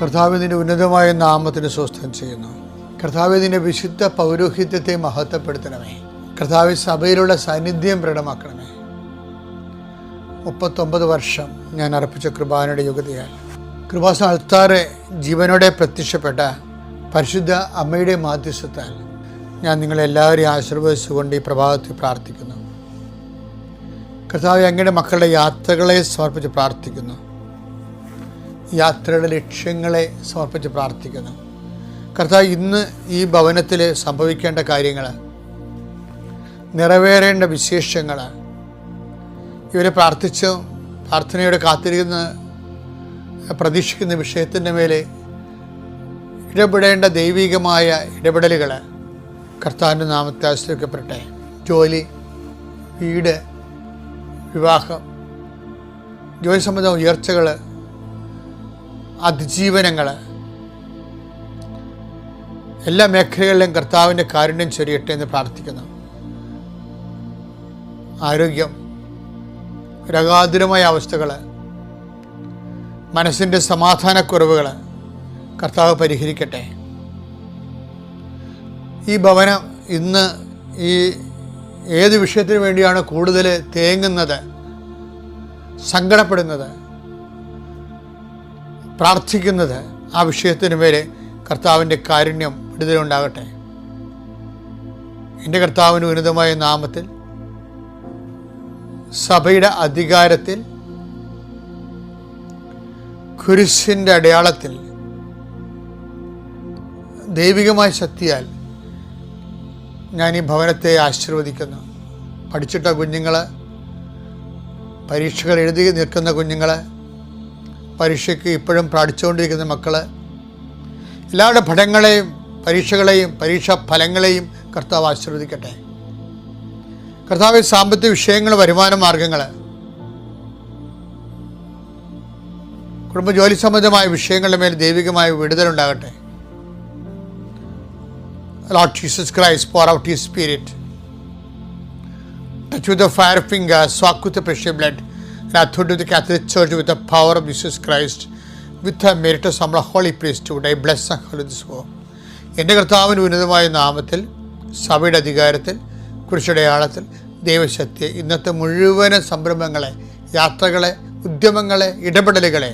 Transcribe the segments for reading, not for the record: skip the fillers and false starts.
കർത്താവേ, നിൻ്റെ ഉന്നതമായ നാമത്തിന് സ്വസ്ഥം ചെയ്യുന്നു. കർത്താവേ, നിൻ്റെ വിശുദ്ധ പൗരോഹിത്യത്തെ മഹത്വപ്പെടുത്തണമേ. കർത്താവേ, സഭയിലുള്ള സാന്നിധ്യം പ്രകടമാക്കണമേ. 39 വർഷം ഞാൻ അർപ്പിച്ച കൃപാനയുടെ യോഗ്യതയാൽ കൃപാസന അൾത്താറെ ജീവനോടെ പ്രത്യക്ഷപ്പെട്ട പരിശുദ്ധ അമ്മയുടെ മാധ്യസ്ഥത്താൽ ഞാൻ നിങ്ങളെല്ലാവരെയും ആശീർവദിച്ചുകൊണ്ട് ഈ പ്രഭാതത്തിൽ പ്രാർത്ഥിക്കുന്നു. കർത്താവേ, അങ്ങയുടെ മക്കളുടെ യാത്രകളെ സമർപ്പിച്ച് പ്രാർത്ഥിക്കുന്നു. യാത്രയുടെ ലക്ഷ്യങ്ങളെ സമർപ്പിച്ച് പ്രാർത്ഥിക്കുന്നു. കർത്താവ്, ഇന്ന് ഈ ഭവനത്തിൽ സംഭവിക്കേണ്ട കാര്യങ്ങൾ, നിറവേറേണ്ട വിശേഷങ്ങൾ, ഇവരെ പ്രാർത്ഥനയോടെ കാത്തിരിക്കുന്ന പ്രതീക്ഷിക്കുന്ന വിഷയത്തിൻ്റെ മേലെ ഇടപെടേണ്ട ദൈവികമായ ഇടപെടലുകൾ കർത്താവിൻ്റെ നാമത്തെ ആശ്രയിക്കപ്പെടട്ടെ. ജോലി, വീട്, വിവാഹം, ജോലി സംബന്ധ ഉയർച്ചകൾ, അതിജീവനങ്ങൾ, എല്ലാ മേഖലകളിലും കർത്താവിൻ്റെ കാരുണ്യം ചൊരിയട്ടെ എന്ന് പ്രാർത്ഥിക്കുന്നു. ആരോഗ്യം, രോഗാതുരമായ അവസ്ഥകൾ, മനസ്സിൻ്റെ സമാധാനക്കുറവുകൾ കർത്താവ് പരിഹരിക്കട്ടെ. ഈ ഭവനം ഇന്ന് ഈ ഏത് വിഷയത്തിന് വേണ്ടിയാണ് കൂടുതൽ തേങ്ങുന്നത്, സങ്കടപ്പെടുന്നത്, പ്രാർത്ഥിക്കുന്നത്, ആ വിഷയത്തിന് മേലെ കർത്താവിൻ്റെ കാരുണ്യം വിടുതലുണ്ടാകട്ടെ. എൻ്റെ കർത്താവിന് ഉന്നതമായ നാമത്തിൽ, സഭയുടെ അധികാരത്തിൽ, കുരിശിൻ്റെ അടയാളത്തിൽ, ദൈവികമായ ശക്തിയാൽ ഞാൻ ഈ ഭവനത്തെ ആശീർവദിക്കുന്നു. പഠിച്ചിട്ട കുഞ്ഞുങ്ങൾ, പരീക്ഷകൾ എഴുതി നിൽക്കുന്ന കുഞ്ഞുങ്ങൾ, പരീക്ഷയ്ക്ക് ഇപ്പോഴും പഠിച്ചുകൊണ്ടിരിക്കുന്ന മക്കൾ, എല്ലാവരുടെ പഠനങ്ങളെയും പരീക്ഷകളെയും പരീക്ഷാ ഫലങ്ങളെയും കർത്താവ് ആശീർവദിക്കട്ടെ. കർത്താവ്, സാമ്പത്തിക വിഷയങ്ങൾ, വരുമാന മാർഗങ്ങൾ, കുടുംബജോലി സംബന്ധമായ വിഷയങ്ങളുടെ മേൽ ദൈവികമായ വിടുതലുണ്ടാകട്ടെ. Lord Jesus Christ, pour out His Spirit. Touch with the fire finger, soak with the precious blood, and authority of the Catholic Church with the power of Jesus Christ, with the merit of some holy priesthood, I bless and hallow this work. എൻ്റെ കർത്താവിന് ഉന്നതമായ നാമത്തിൽ, സഭയുടെ അധികാരത്തിൽ, കുരിശടയാളത്തിൽ, ദൈവശക്തിയെ, ഇന്നത്തെ മുഴുവൻ സംരംഭങ്ങളെ, യാത്രകളെ, ഉദ്യമങ്ങളെ, ഇടപെടലുകളെ,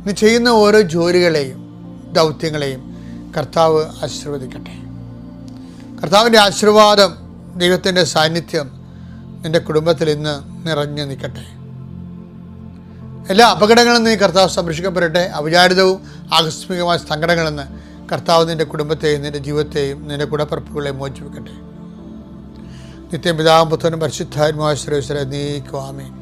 നീ ചെയ്യുന്ന ഓരോ ജോലികളെയും ദൗത്യങ്ങളെയും കർത്താവ് ആശീർവദിക്കട്ടെ. കർത്താവിൻ്റെ ആശീർവാദം, ദൈവത്തിൻ്റെ സാന്നിധ്യം നിൻ്റെ കുടുംബത്തിൽ ഇന്ന് നിറഞ്ഞു നിൽക്കട്ടെ. എല്ലാ അപകടങ്ങളിൽ നിന്ന് കർത്താവ് സംരക്ഷിക്കപ്പെടട്ടെ. അവിചാരിതവും ആകസ്മികമായ സങ്കടങ്ങളിൽ നിന്ന് കർത്താവ് നിൻ്റെ കുടുംബത്തെയും നിൻ്റെ ജീവിതത്തെയും നിൻ്റെ ഗുണപ്പറപ്പുകളെയും മോചിപ്പിക്കട്ടെ. നിത്യം പിതാവും പുത്രനും പരിശുദ്ധാത്മാവുമായ സർവ്വേശ്വരനെ നീക്കും. ആമേൻ.